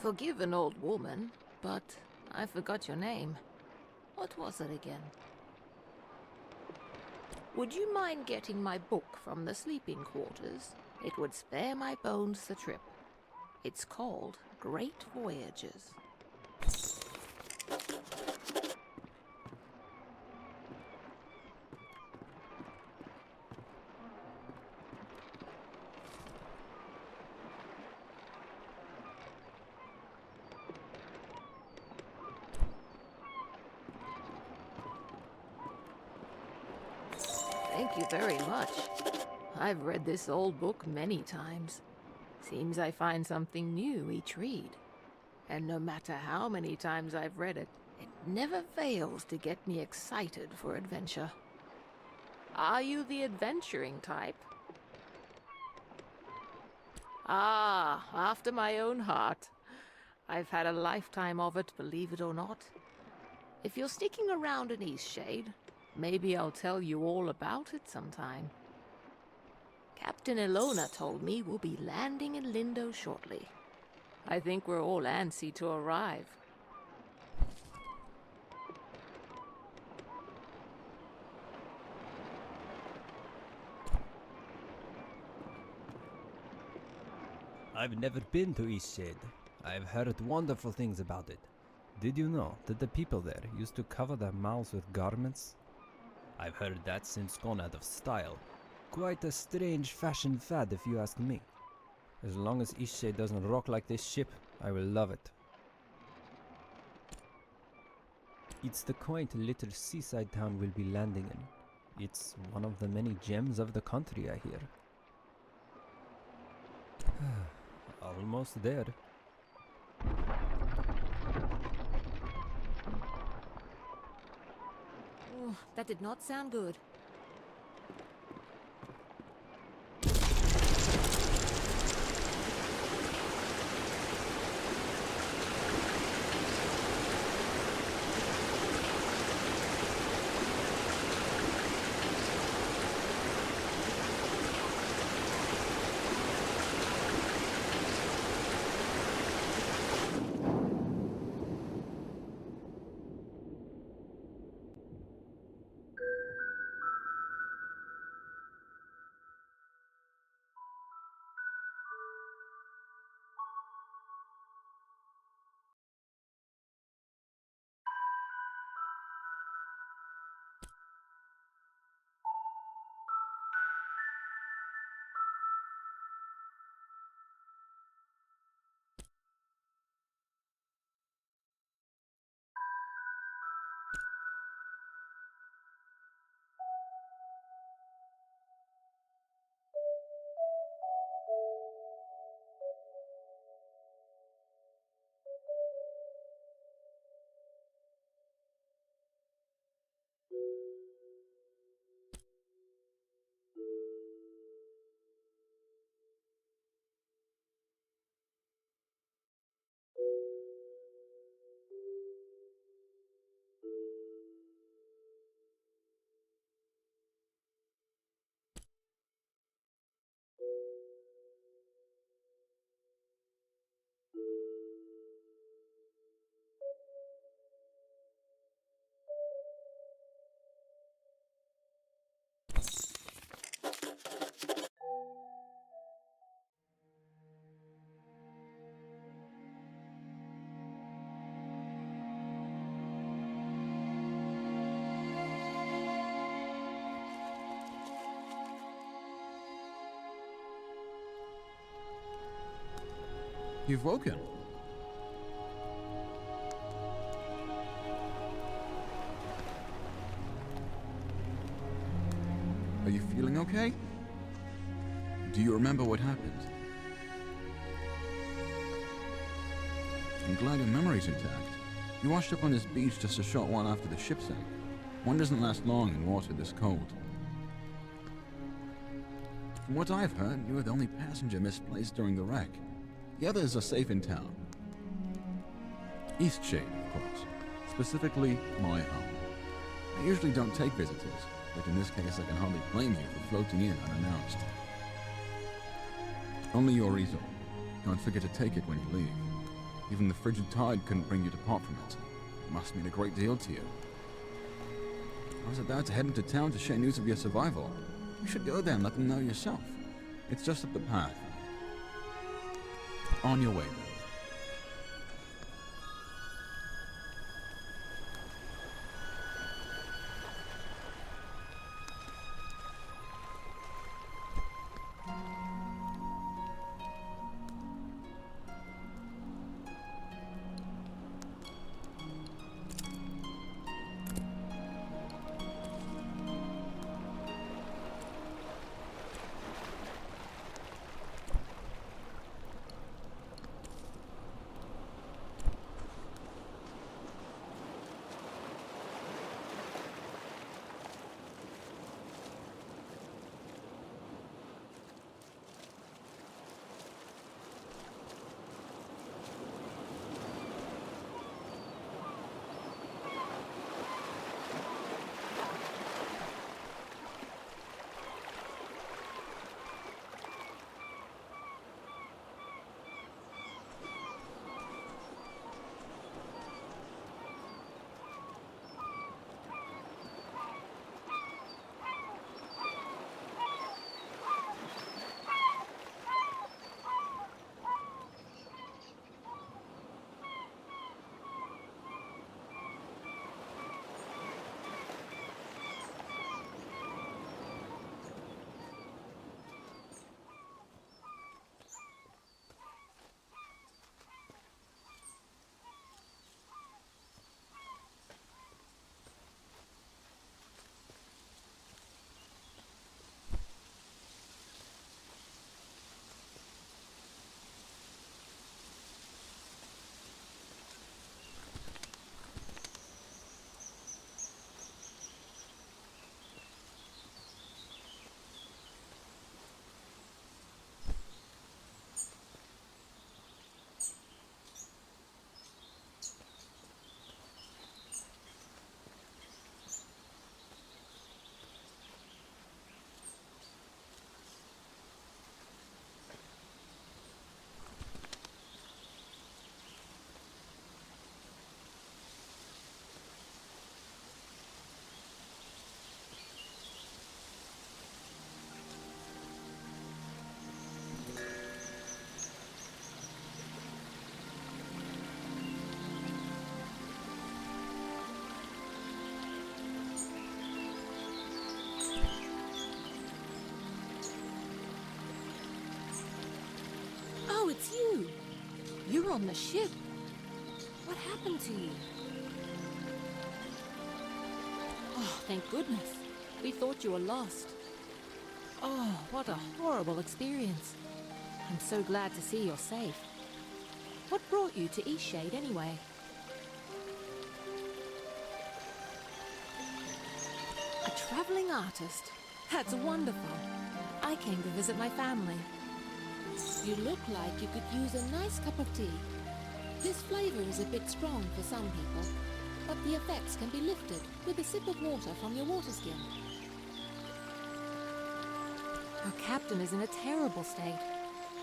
Forgive an old woman, but I forgot your name. What was it again? Would you mind getting my book from the sleeping quarters? It would spare my bones the trip. It's called Great Voyages. Thank you very much. I've read this old book many times. Seems I find something new each read. And no matter how many times I've read it, it never fails to get me excited for adventure. Are you the adventuring type? Ah, after my own heart. I've had a lifetime of it, believe it or not. If you're sticking around in Eastshade, maybe I'll tell you all about it sometime. Captain Ilona told me we'll be landing in Lindo shortly. I think we're all antsy to arrive. I've never been to Eastshade. I've heard wonderful things about it. Did you know that the people there used to cover their mouths with garments? I've heard that's since gone out of style. Quite a strange fashion fad if you ask me. As long as Eastshade doesn't rock like this ship, I will love it. It's the quaint little seaside town we'll be landing in. It's one of the many gems of the country, I hear. Almost there. Oh, that did not sound good. You've woken. Are you feeling okay? Do you remember what happened? I'm glad your memory's intact. You washed up on this beach just a short while after the ship sank. One doesn't last long in water this cold. From what I've heard, you were the only passenger misplaced during the wreck. The others are safe in town. Eastshade, of course. Specifically, my home. I usually don't take visitors, but in this case I can hardly blame you for floating in unannounced. Only your reason. Don't forget to take it when you leave. Even the frigid tide couldn't bring you to part from it. It must mean a great deal to you. I was about to head into town to share news of your survival. You should go there and let them know yourself. It's just up the path. On your way, then. Oh, it's you. You're on the ship. What happened to you? Oh, thank goodness. We thought you were lost. Oh, what a horrible experience. I'm so glad to see you're safe. What brought you to Eastshade anyway? A traveling artist? That's wonderful. I came to visit my family. You look like you could use a nice cup of tea. This flavor is a bit strong for some people, but the effects can be lifted with a sip of water from your water skin. Our captain is in a terrible state.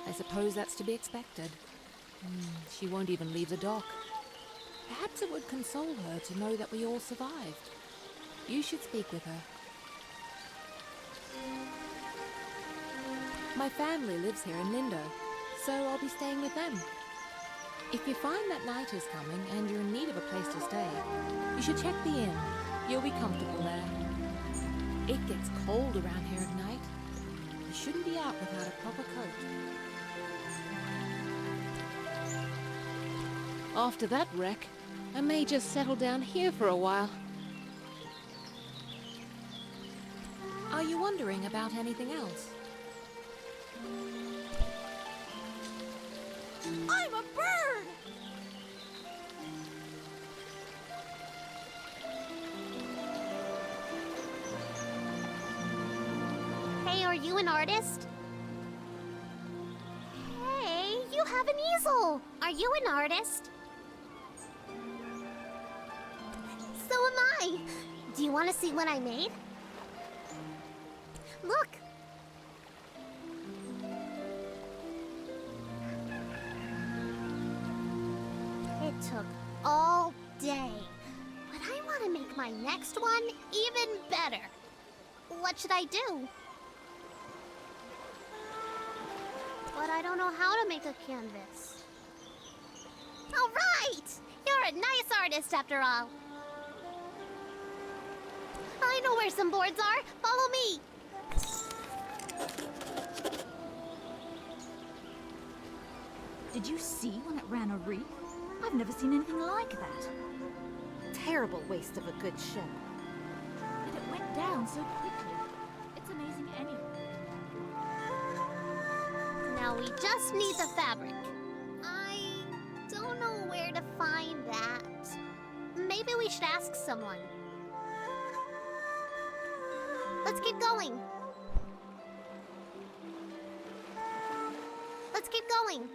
I suppose that's to be expected. She won't even leave the dock. Perhaps it would console her to know that we all survived. You should speak with her. My family lives here in Lindo, so I'll be staying with them. If you find that night is coming and you're in need of a place to stay, you should check the inn. You'll be comfortable there. It gets cold around here at night. You shouldn't be out without a proper coat. After that wreck, I may just settle down here for a while. Are you wondering about anything else? I'm a bird! Hey, are you an artist? Hey, you have an easel! Are you an artist? So am I! Do you want to see what I made? Look! make my next one even better. What should I do? But I don't know how to make a canvas. All right! You're a nice artist after all. I know where some boards are. Follow me. Did you see when it ran a reef? I've never seen anything like that. Terrible waste of a good ship. And it went down so quickly. It's amazing anyway. Now we just need the fabric. I don't know where to find that. Maybe we should ask someone. Let's keep going. Let's keep going.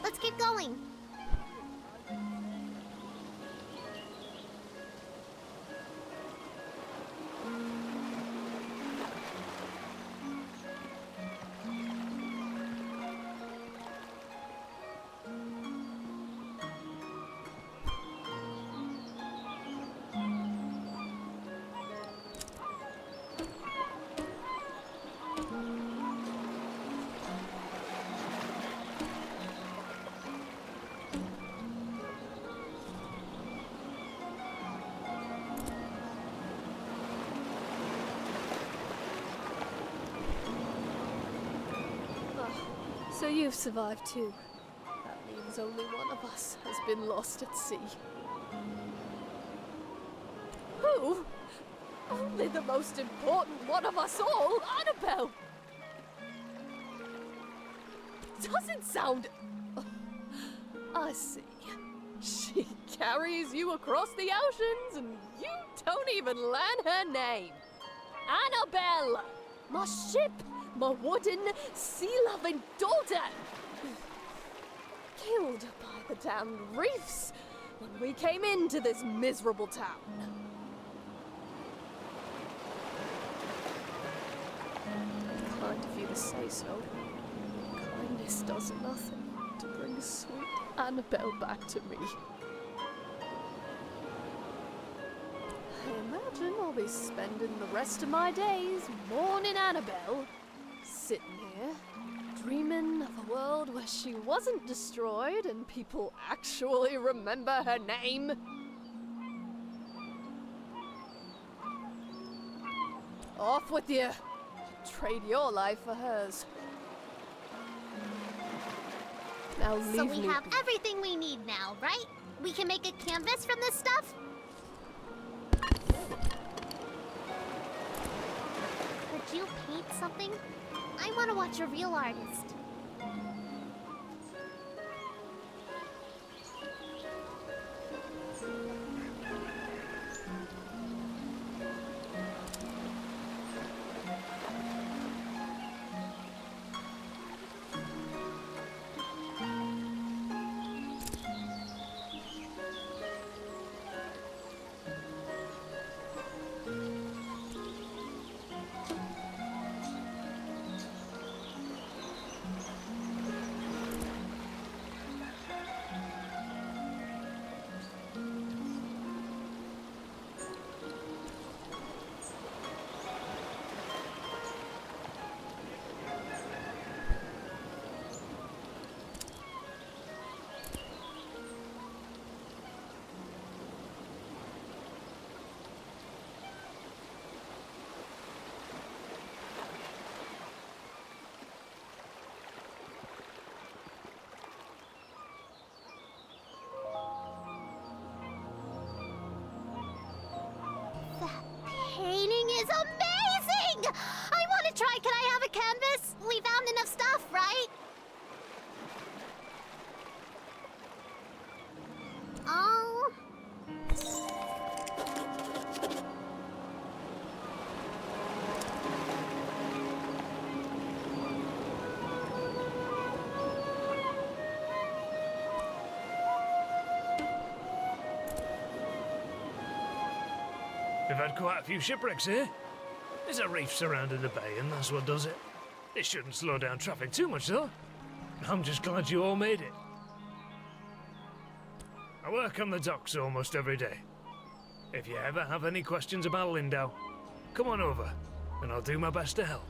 Let's keep going. So you've survived too. That means only one of us has been lost at sea. Who? Only the most important one of us all, Annabelle! Doesn't sound... I see. She carries you across the oceans and you don't even learn her name. Annabelle! My ship! My wooden, sea-loving daughter! Killed by the damned reefs when we came into this miserable town. Kind of you to say so. Kindness does nothing to bring sweet Annabelle back to me. I imagine I'll be spending the rest of my days mourning Annabelle. Sitting here, dreaming of a world where she wasn't destroyed and people actually remember her name. Off with you. Trade your life for hers. Now leave So we me have be. everything we need now, right? We can make a canvas from this stuff? Could you paint something? I want to watch a real artist. We've had quite a few shipwrecks here. There's a reef surrounding the bay, and that's what does it. It shouldn't slow down traffic too much, though. I'm just glad you all made it. I work on the docks almost every day. If you ever have any questions about Lindau, come on over, and I'll do my best to help.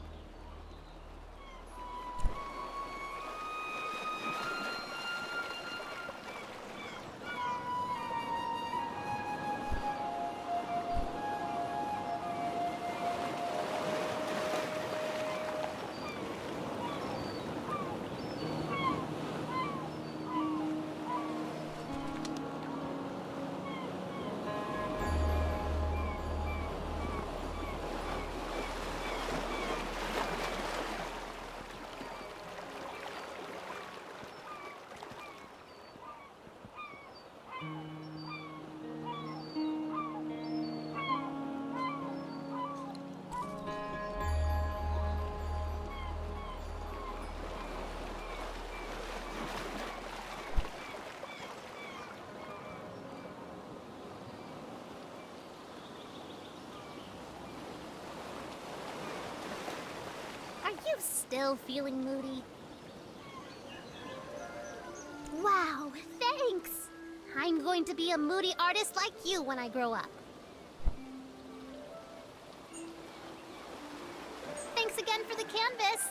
Are you still feeling moody? Wow, thanks! I'm going to be a moody artist like you when I grow up. Thanks again for the canvas!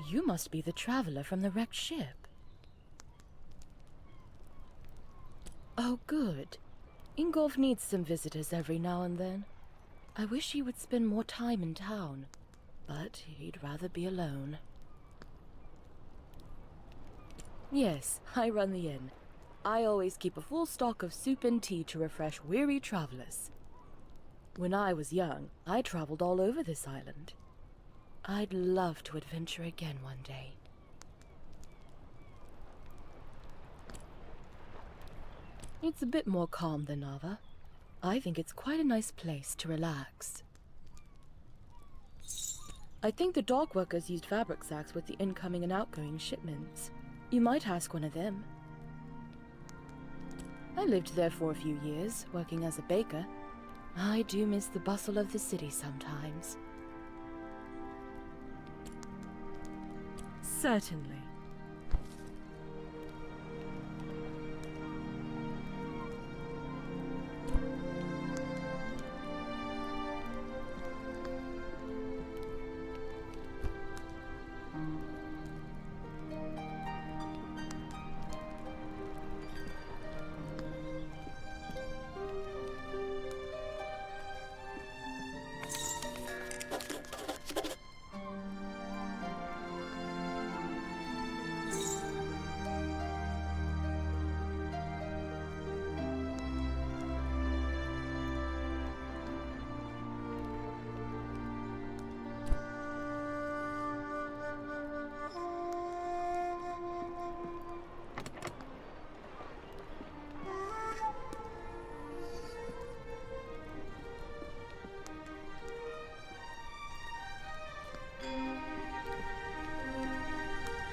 You must be the traveler from the wrecked ship. Oh, good. Ingolf needs some visitors every now and then. I wish he would spend more time in town, but he'd rather be alone. Yes, I run the inn. I always keep a full stock of soup and tea to refresh weary travelers. When I was young, I traveled all over this island. I'd love to adventure again one day. It's a bit more calm than Nava. I think it's quite a nice place to relax. I think the dock workers used fabric sacks with the incoming and outgoing shipments. You might ask one of them. I lived there for a few years, working as a baker. I do miss the bustle of the city sometimes. Certainly.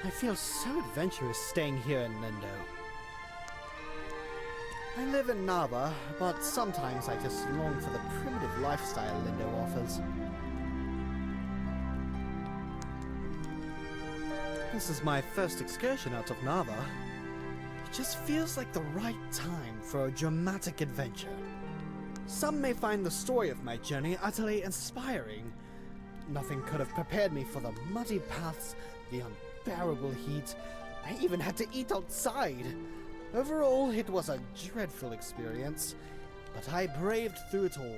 I feel so adventurous staying here in Lindo. I live in Nava, but sometimes I just long for the primitive lifestyle Lindo offers. This is my first excursion out of Nava. It just feels like the right time for a dramatic adventure. Some may find the story of my journey utterly inspiring. Nothing could have prepared me for the muddy paths, the unbearable heat. I even had to eat outside. Overall, it was a dreadful experience, but I braved through it all.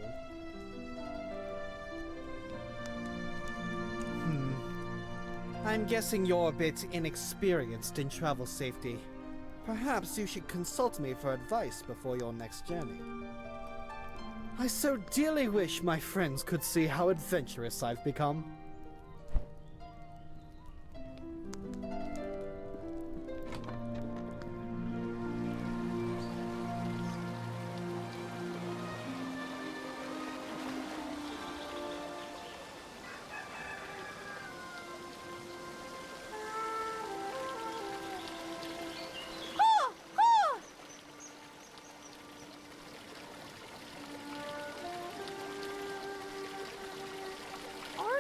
I'm guessing you're a bit inexperienced in travel safety. Perhaps you should consult me for advice before your next journey. I so dearly wish my friends could see how adventurous I've become.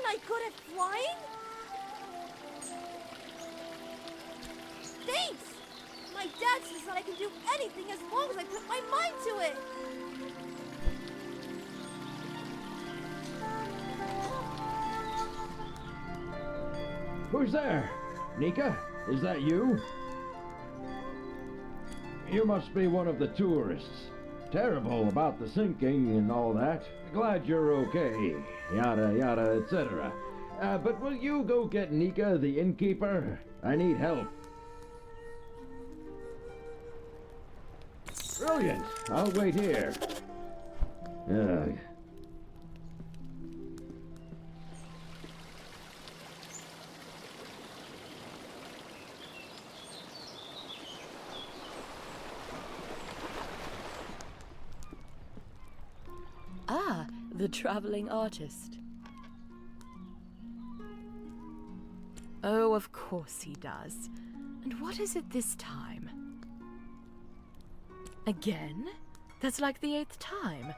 I good at flying? Thanks! My dad says that I can do anything as long as I put my mind to it! Who's there? Nika? Is that you? You must be one of the tourists. Terrible about the sinking and all that. Glad you're okay. Yada yada, etc. But will you go get Nika, the innkeeper? I need help. Brilliant. I'll wait here. Ah, the traveling artist. Oh, of course he does. And what is it this time? Again? That's like the 8th time.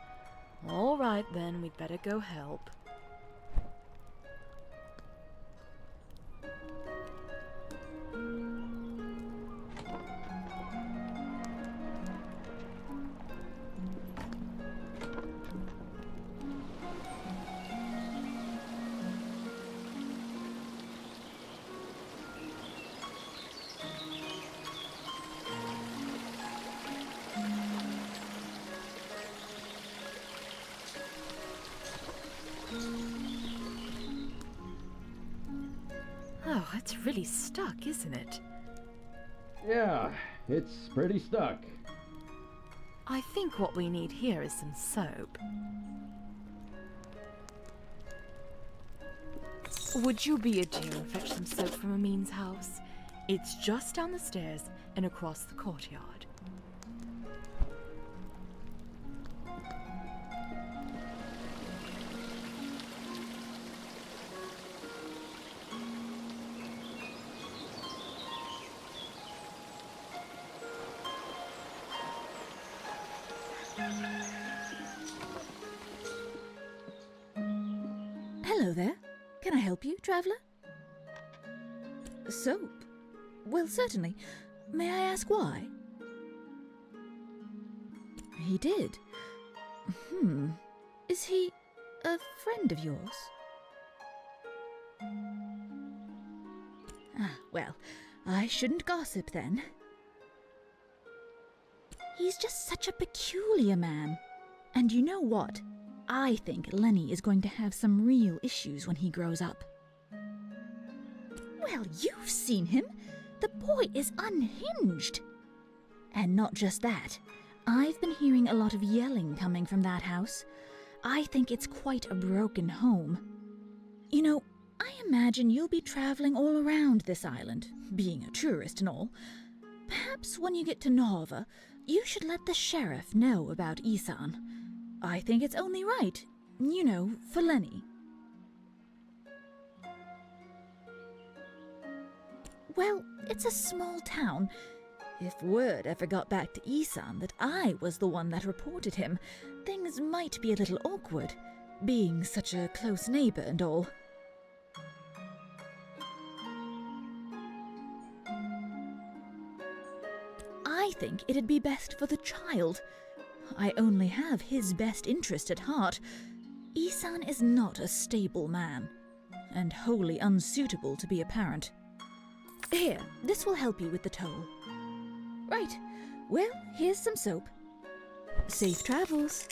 All right then, we'd better go help. Oh, it's really stuck, isn't it? Yeah, it's pretty stuck. I think what we need here is some soap. Would you be a dear and fetch some soap from Amin's house? It's just down the stairs and across the courtyard. Hello there. Can I help you, traveller? Soap? Well, certainly. May I ask why? He did. Is he a friend of yours? Ah, well, I shouldn't gossip then. He's just such a peculiar man. And you know what? I think Lenny is going to have some real issues when he grows up. Well, you've seen him. The boy is unhinged. And not just that. I've been hearing a lot of yelling coming from that house. I think it's quite a broken home. You know, I imagine you'll be traveling all around this island, being a tourist and all. Perhaps when you get to Nova, you should let the sheriff know about Isan. I think it's only right, you know, for Lenny. Well, it's a small town. If word ever got back to Isan that I was the one that reported him, things might be a little awkward, being such a close neighbor and all. I think it'd be best for the child. I only have his best interest at heart. Isan is not a stable man, and wholly unsuitable to be a parent. Here, this will help you with the toll. Right. Well, here's some soap. Safe travels.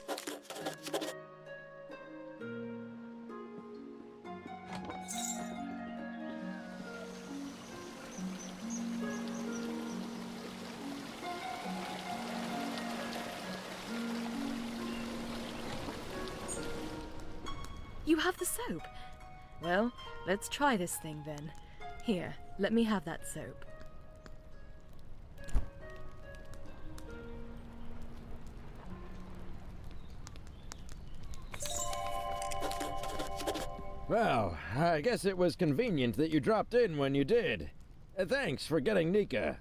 You have the soap. Well, let's try this thing then. Here, let me have that soap. Well, I guess it was convenient that you dropped in when you did. Thanks for getting Nika.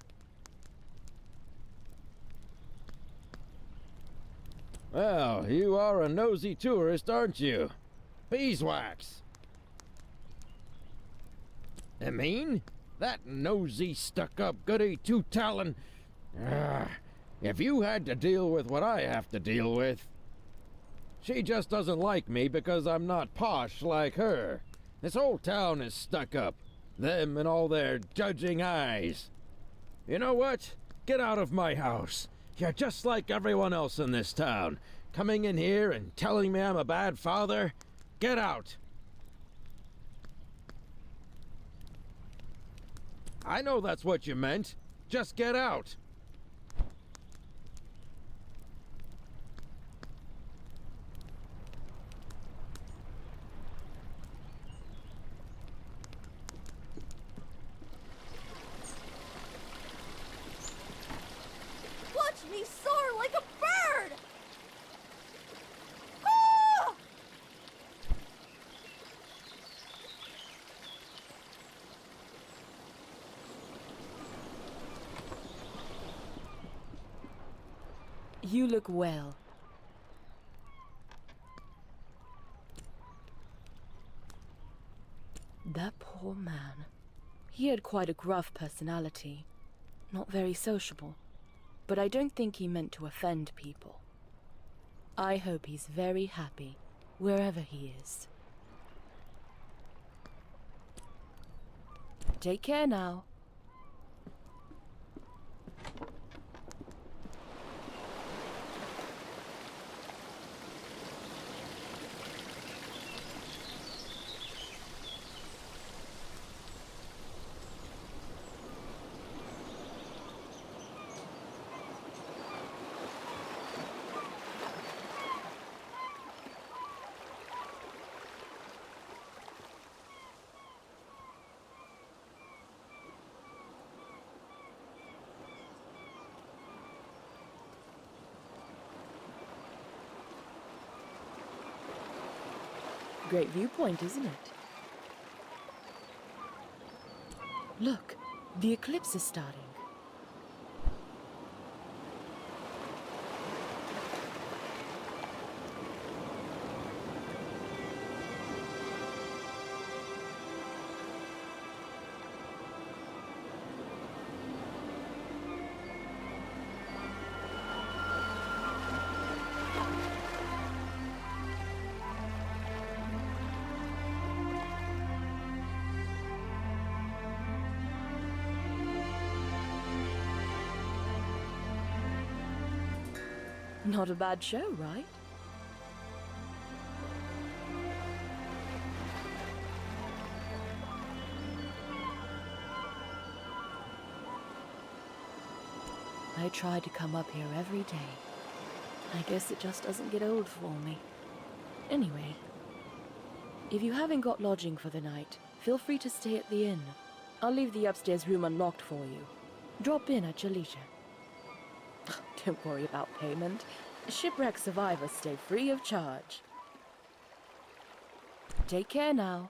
Well, you are a nosy tourist, aren't you? Beeswax. I mean, that nosy, stuck-up goody two-talon. If you had to deal with what I have to deal with. She just doesn't like me because I'm not posh like her. This whole town is stuck up. Them and all their judging eyes. You know what? Get out of my house. You're just like everyone else in this town. Coming in here and telling me I'm a bad father? Get out. I know that's what you meant. Just get out. Watch me soar like a bird! Ah! You look well. That poor man. He had quite a gruff personality. Not very sociable. But I don't think he meant to offend people. I hope he's very happy, wherever he is. Take care now. Great viewpoint, isn't it? Look, the eclipse is starting. Not a bad show, right? I try to come up here every day. I guess it just doesn't get old for me. Anyway, if you haven't got lodging for the night, feel free to stay at the inn. I'll leave the upstairs room unlocked for you. Drop in at your leisure. Don't worry about payment. Shipwreck survivors stay free of charge. Take care now.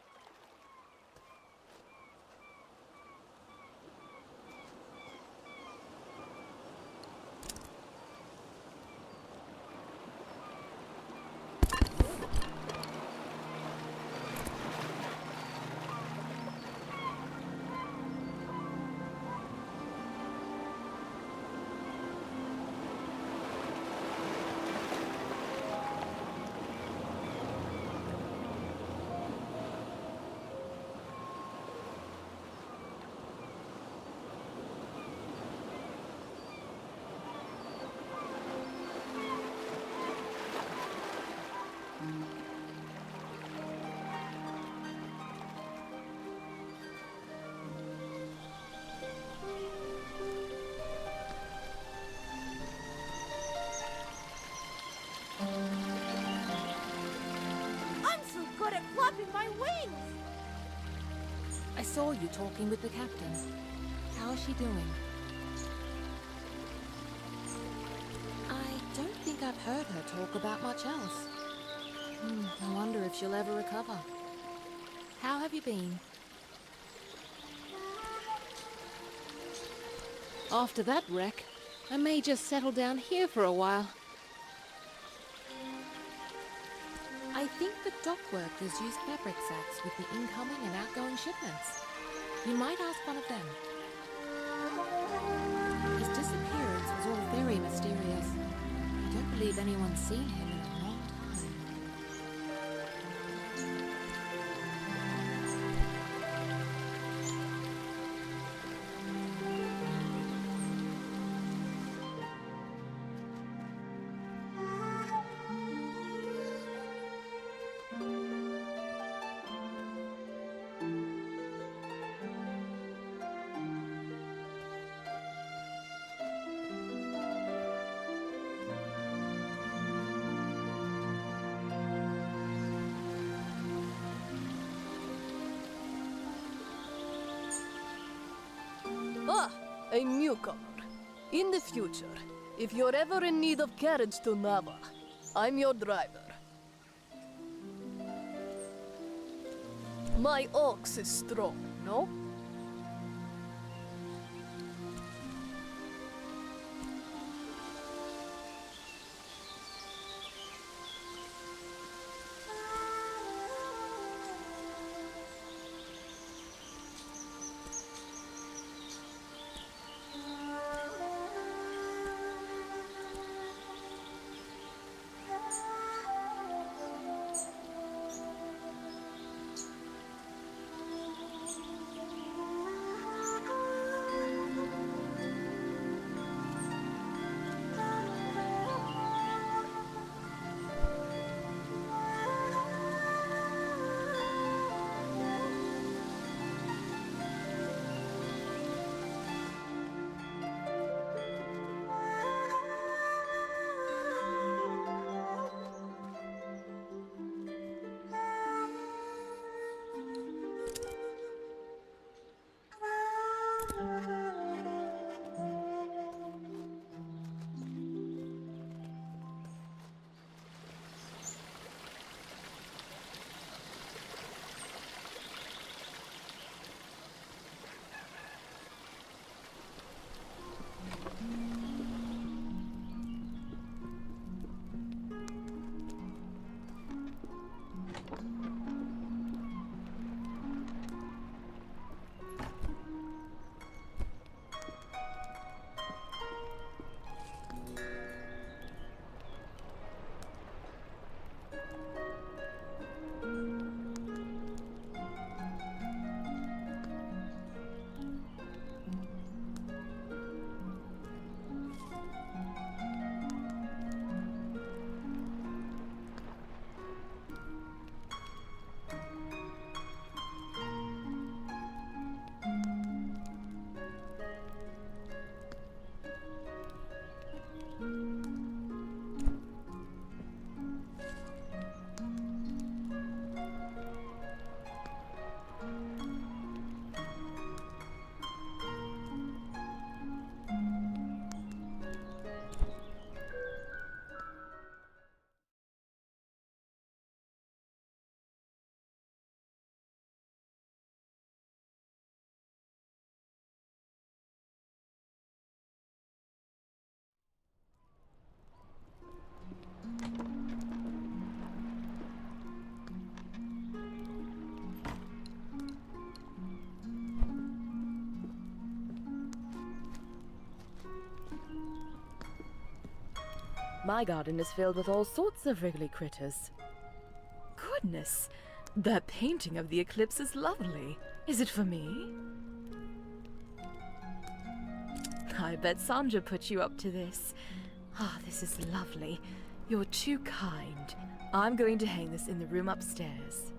flapping my wings! I saw you talking with the captain. How is she doing? I don't think I've heard her talk about much else. I wonder if she'll ever recover. How have you been? After that wreck, I may just settle down here for a while. I think the dock workers use fabric sacks with the incoming and outgoing shipments. You might ask one of them. His disappearance was all very mysterious. I don't believe anyone's seen him in a long time. Ah, a newcomer. In the future, if you're ever in need of carriage to Nava, I'm your driver. My ox is strong, no? My garden is filled with all sorts of wriggly critters. Goodness, that painting of the eclipse is lovely. Is it for me? I bet Sandra put you up to this. Ah, this is lovely. You're too kind. I'm going to hang this in the room upstairs.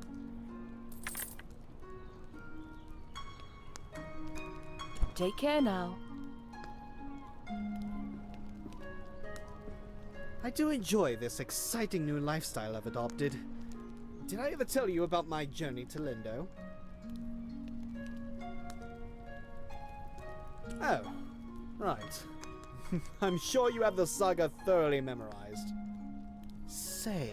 Take care now. I do enjoy this exciting new lifestyle I've adopted. Did I ever tell you about my journey to Lindo? Oh, right. I'm sure you have the saga thoroughly memorized. Say,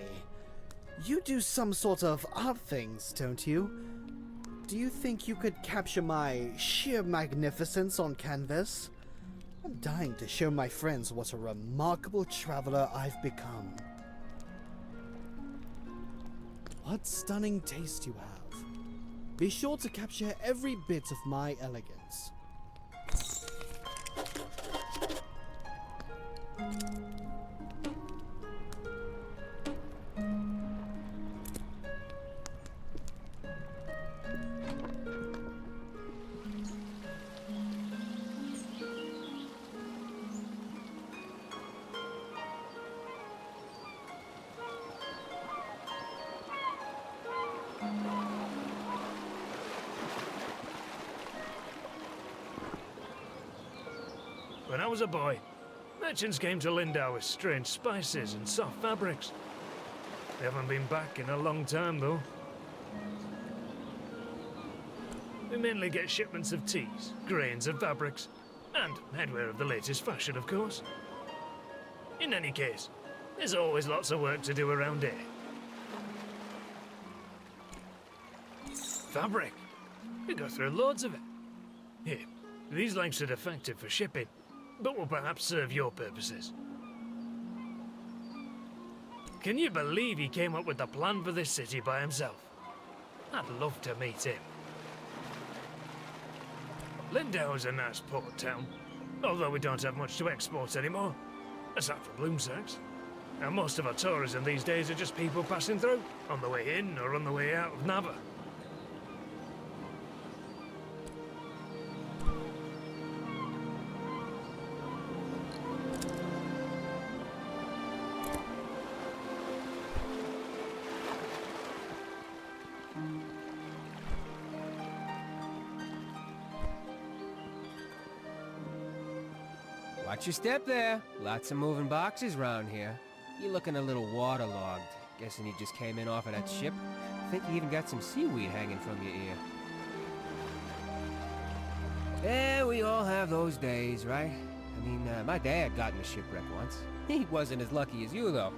you do some sort of art things, don't you? Do you think you could capture my sheer magnificence on canvas? I'm dying to show my friends what a remarkable traveler I've become. What stunning taste you have. Be sure to capture every bit of my elegance. When I was a boy, merchants came to Lindau with strange spices and soft fabrics. They haven't been back in a long time, though. We mainly get shipments of teas, grains and fabrics, and headwear of the latest fashion, of course. In any case, there's always lots of work to do around here. Fabric. We go through loads of it. Here, these lengths are defective for shipping, but will perhaps serve your purposes. Can you believe he came up with the plan for this city by himself? I'd love to meet him. Lindau is a nice port town, although we don't have much to export anymore, aside from loom sacks. And most of our tourism these days are just people passing through, on the way in or on the way out of Nava. Watch your step there. Lots of moving boxes round here. You're looking a little waterlogged. Guessing you just came in off of that ship. I think you even got some seaweed hanging from your ear. Yeah, we all have those days, right? I mean, my dad got in a shipwreck once. He wasn't as lucky as you, though.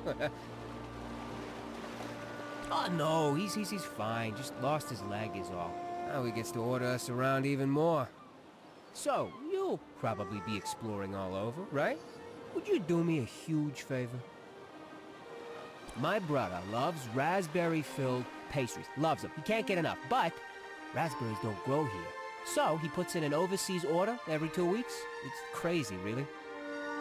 Oh, no, he's fine. Just lost his leg is all. Now he gets to order us around even more. So, you'll probably be exploring all over, right? Would you do me a huge favor? My brother loves raspberry-filled pastries. Loves them. He can't get enough. But raspberries don't grow here. So he puts in an overseas order every 2 weeks. It's crazy, really.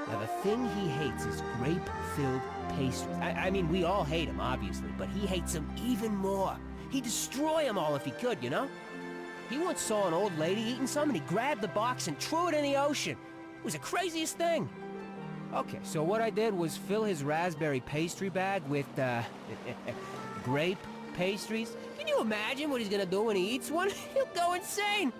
Now, the thing he hates is grape-filled pastries. I mean, we all hate them, obviously, but he hates them even more. He'd destroy them all if he could, you know? He once saw an old lady eating some, and he grabbed the box and threw it in the ocean. It was the craziest thing. Okay, so what I did was fill his raspberry pastry bag with, grape pastries. Can you imagine what he's gonna do when he eats one? He'll go insane!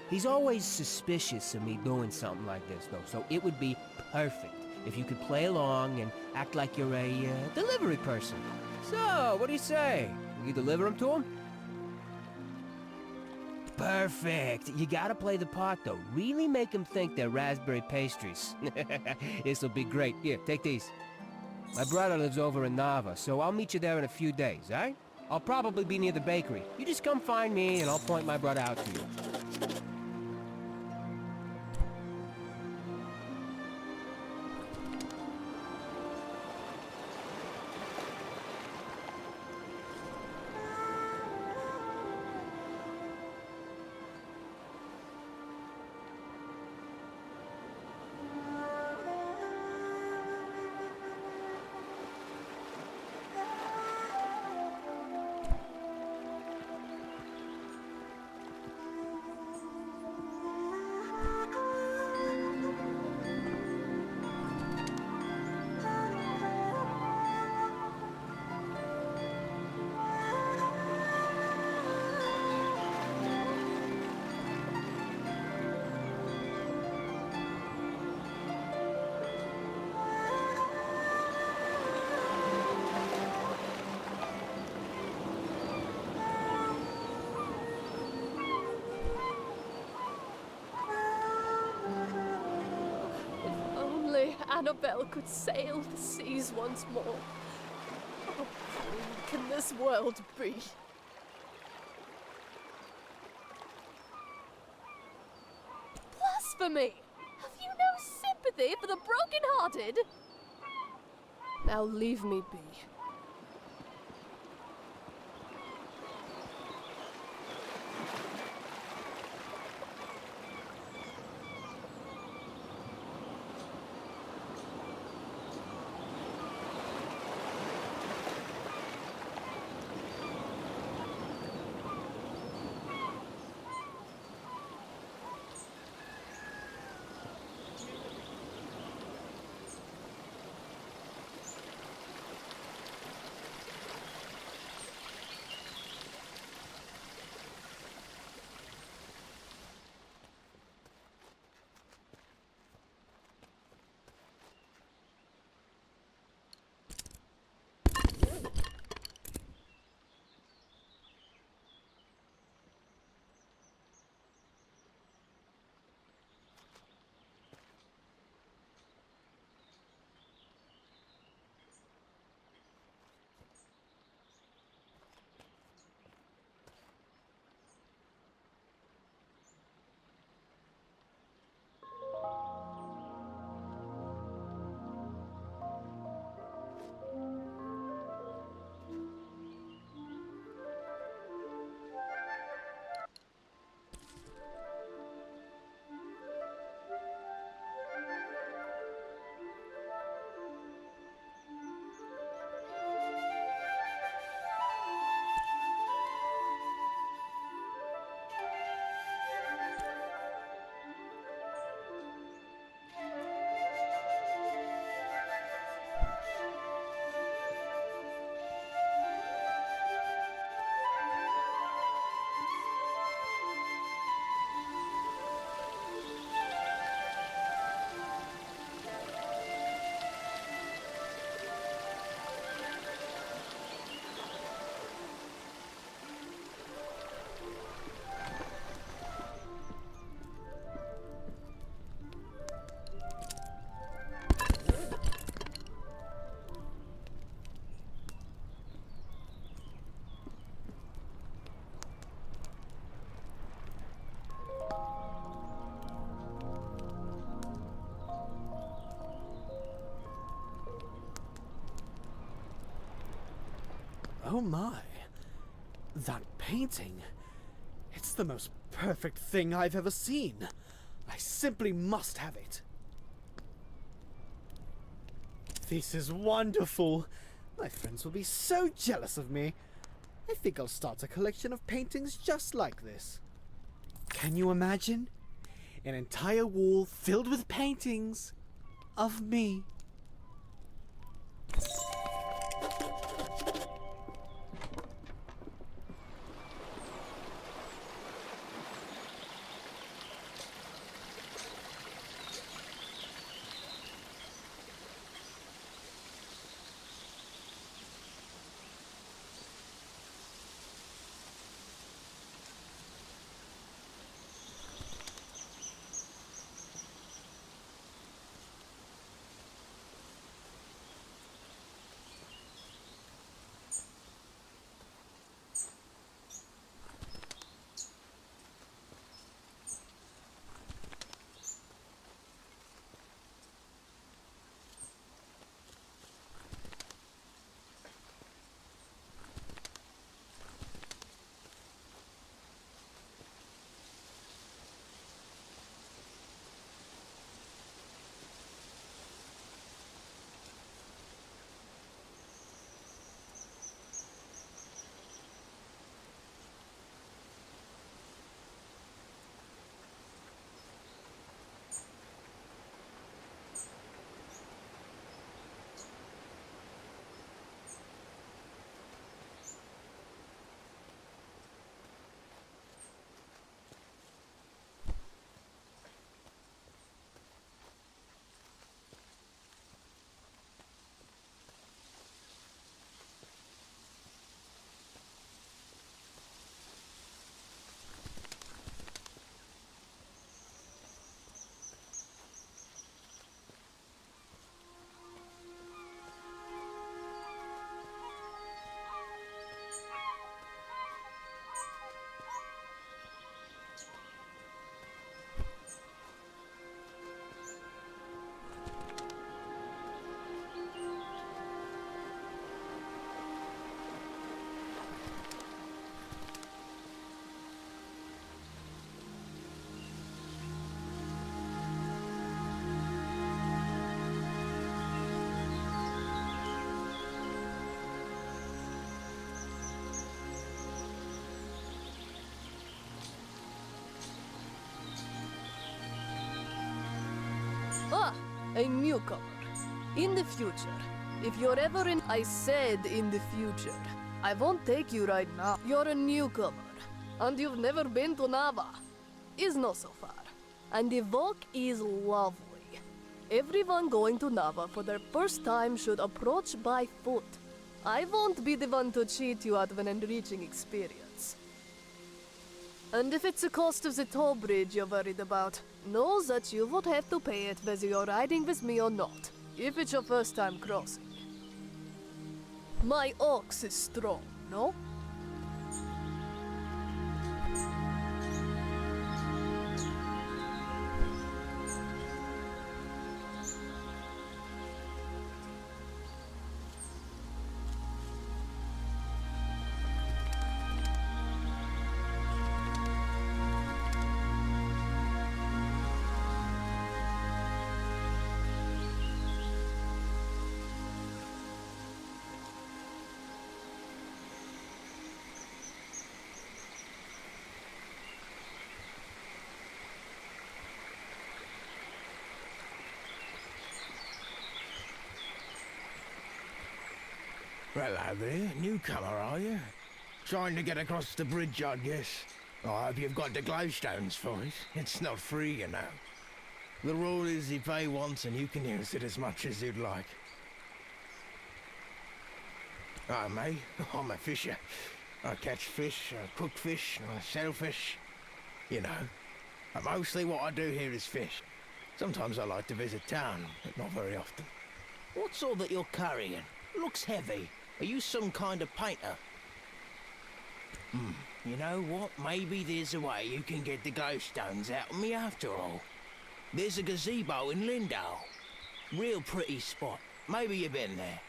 He's always suspicious of me doing something like this, though, so it would be perfect if you could play along and act like you're a, delivery person. So, what do you say? Will you deliver them to him? Perfect. You gotta play the part, though. Really make him think they're raspberry pastries. This'll be great. Here, take these. My brother lives over in Nava, so I'll meet you there in a few days, all right? I'll probably be near the bakery. You just come find me, and I'll point my brother out to you. Annabelle could sail the seas once more. How cruel can this world be? Blasphemy! Have you no sympathy for the broken-hearted? Now leave me be. Oh my. That painting. It's the most perfect thing I've ever seen. I simply must have it. This is wonderful. My friends will be so jealous of me. I think I'll start a collection of paintings just like this. Can you imagine? An entire wall filled with paintings of me. a newcomer. In the future, if you're ever in... I said in the future. I won't take you right now. You're a newcomer, and you've never been to Nava. Is not so far. And the walk is lovely. Everyone going to Nava for their first time should approach by foot. I won't be the one to cheat you out of an enriching experience. And if it's the cost of the toll bridge you're worried about, know that you would have to pay it whether you're riding with me or not, if it's your first time crossing. My ox is strong, no? Hello there, newcomer, are you? Trying to get across the bridge, I guess. I hope you've got the glowstones for it. It's not free, you know. The rule is you pay once and you can use it as much as you'd like. Oh, mate, I'm a fisher. I catch fish, I cook fish, I sell fish. You know. But mostly what I do here is fish. Sometimes I like to visit town, but not very often. What's all that you're carrying? Looks heavy. Are you some kind of painter? You know what? Maybe there's a way you can get the glowstones out of me after all. There's a gazebo in Lindau. Real pretty spot. Maybe you've been there.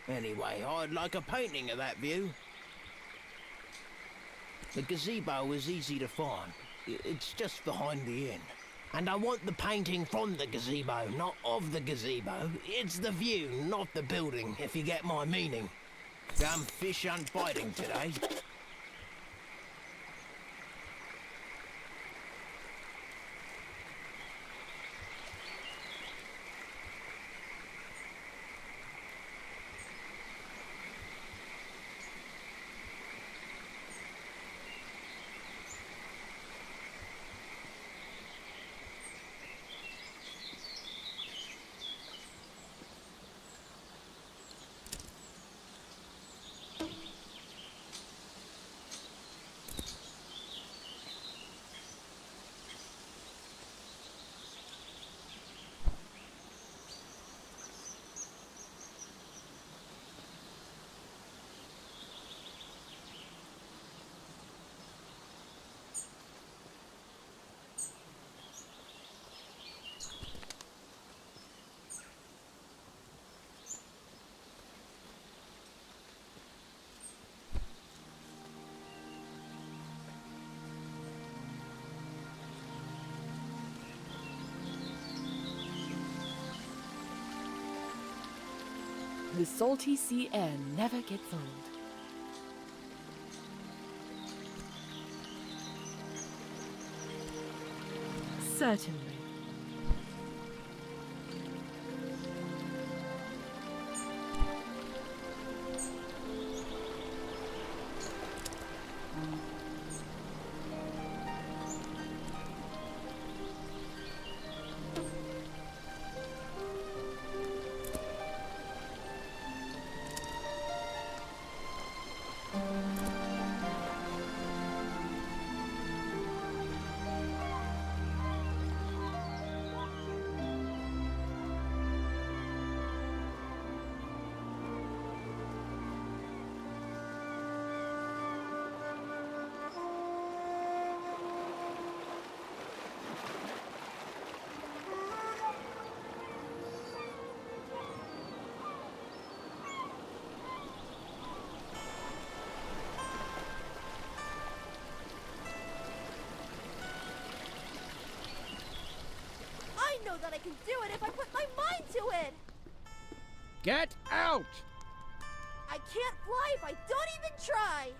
Anyway, I'd like a painting of that view. The gazebo is easy to find. It's just behind the inn. And I want the painting from the gazebo, not of the gazebo. It's the view, not the building, if you get my meaning. Damn fish aren't biting today. The salty sea air never gets old. Certainly. I know that I can do it if I put my mind to it! Get out! I can't fly if I don't even try!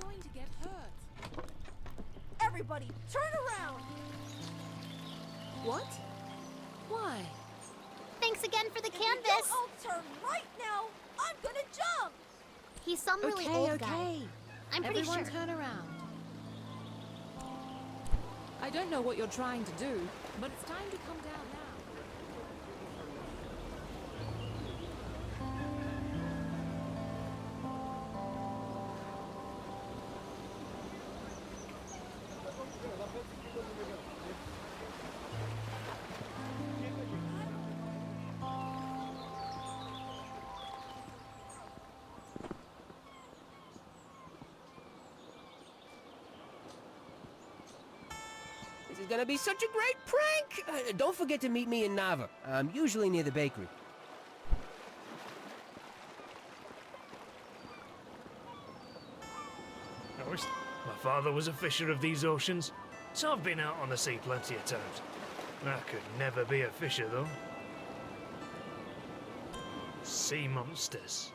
going to get hurt. Everybody, turn around! What? Why? Thanks again for the If canvas. you don't all turn right now, I'm gonna jump! He's some really Okay, old okay. guy. I'm pretty Everyone sure. turn around. I don't know what you're trying to do, but it's time to come down now. This is gonna be such a great prank! Don't forget to meet me in Nava. I'm usually near the bakery. My father was a fisher of these oceans, so I've been out on the sea plenty of times. I could never be a fisher, though. Sea monsters.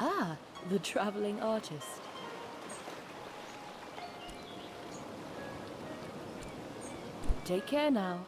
Ah, the traveling artist. Take care now.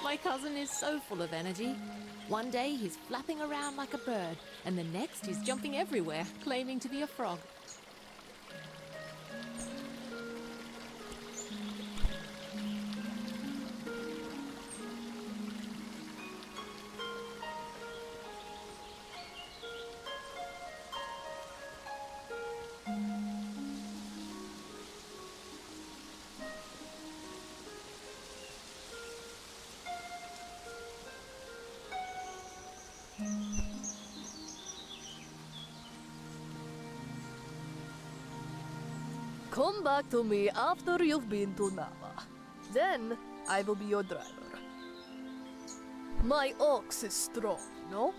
My cousin is so full of energy. One day he's flapping around like a bird, and the next he's jumping everywhere, claiming to be a frog. Come back to me after you've been to Nava. Then I will be your driver. My ox is strong, no?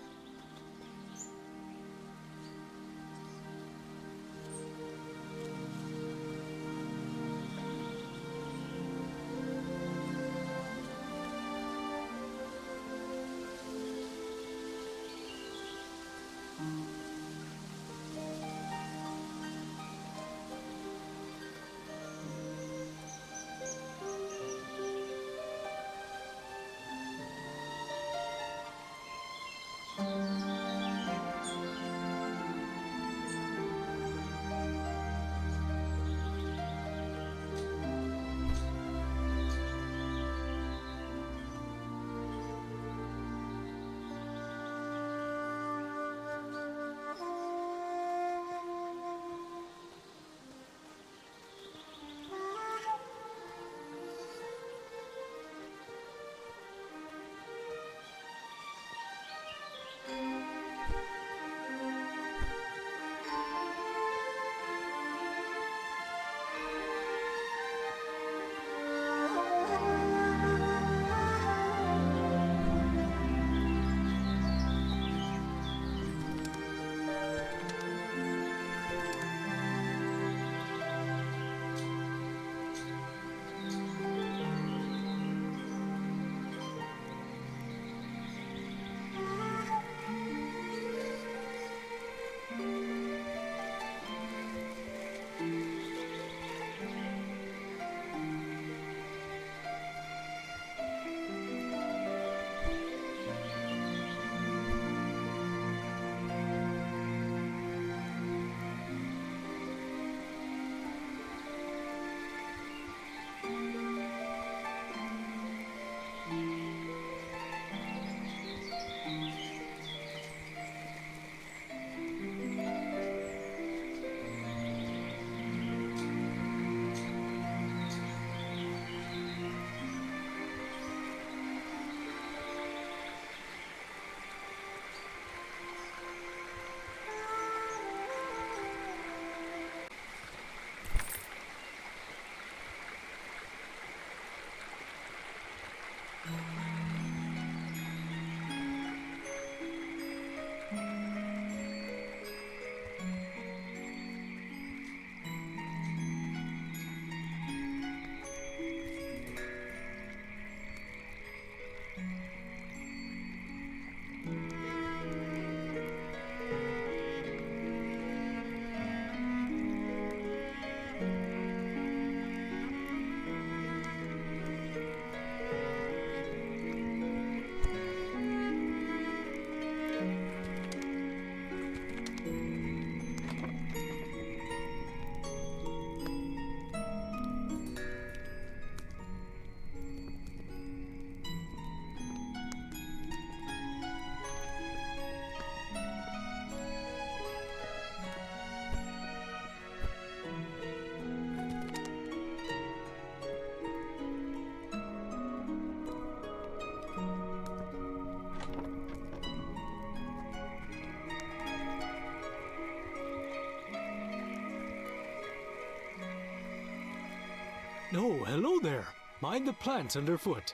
Oh, hello there. Mind the plants underfoot.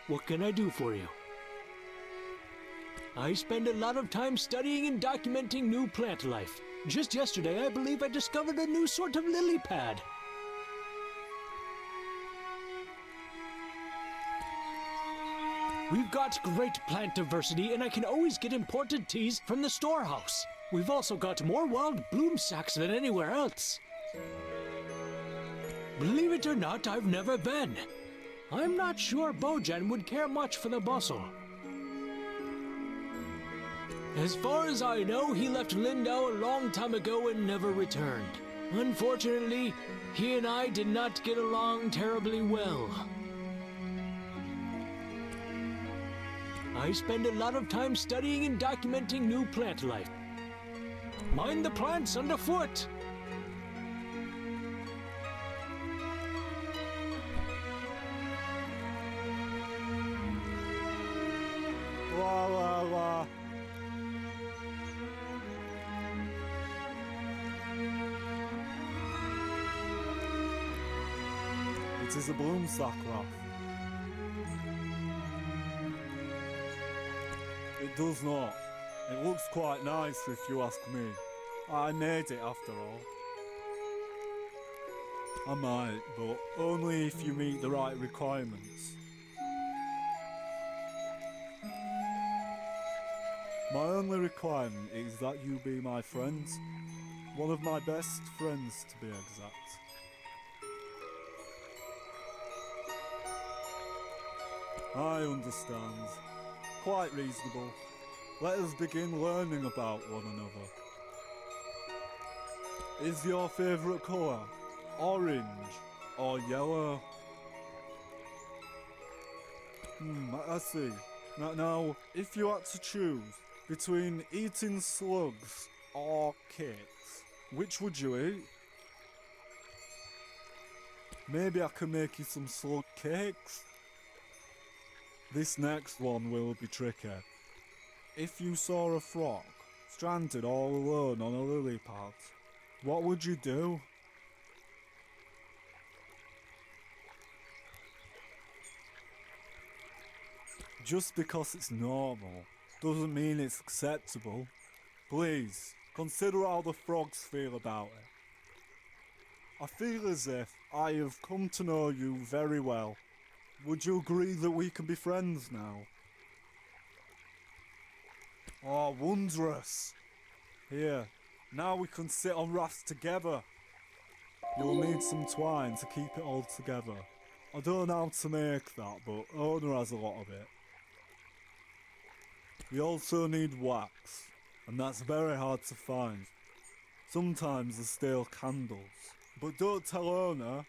What can I do for you? I spend a lot of time studying and documenting new plant life. Just yesterday, I believe I discovered a new sort of lily pad. We've got great plant diversity, and I can always get imported teas from the storehouse. We've also got more wild bloom sacks than anywhere else. Believe it or not, I've never been. I'm not sure Bojan would care much for the bustle. As far as I know, he left Lindau a long time ago and never returned. Unfortunately, he and I did not get along terribly well. I spend a lot of time studying and documenting new plant life. Mind the plants underfoot! Wah, wah, wah. It is a bloom sack, Ralph. It does not. It looks quite nice if you ask me. I made it after all. I might, but only if you meet the right requirements. My only requirement is that you be my friend. One of my best friends, to be exact. I understand. Quite reasonable. Let us begin learning about one another. Is your favourite colour orange or yellow? I see. Now, if you had to choose between eating slugs or cakes, which would you eat? Maybe I can make you some slug cakes? This next one will be tricky. If you saw a frog stranded all alone on a lily pad, what would you do? Just because it's normal doesn't mean it's acceptable. Please, consider how the frogs feel about it. I feel as if I have come to know you very well. Would you agree that we can be friends now? Oh, wondrous! Here, now we can sit on rafts together. You'll need some twine to keep it all together. I don't know how to make that, but Ona has a lot of it. We also need wax, and that's very hard to find. Sometimes there's stale candles, but don't tell Ona.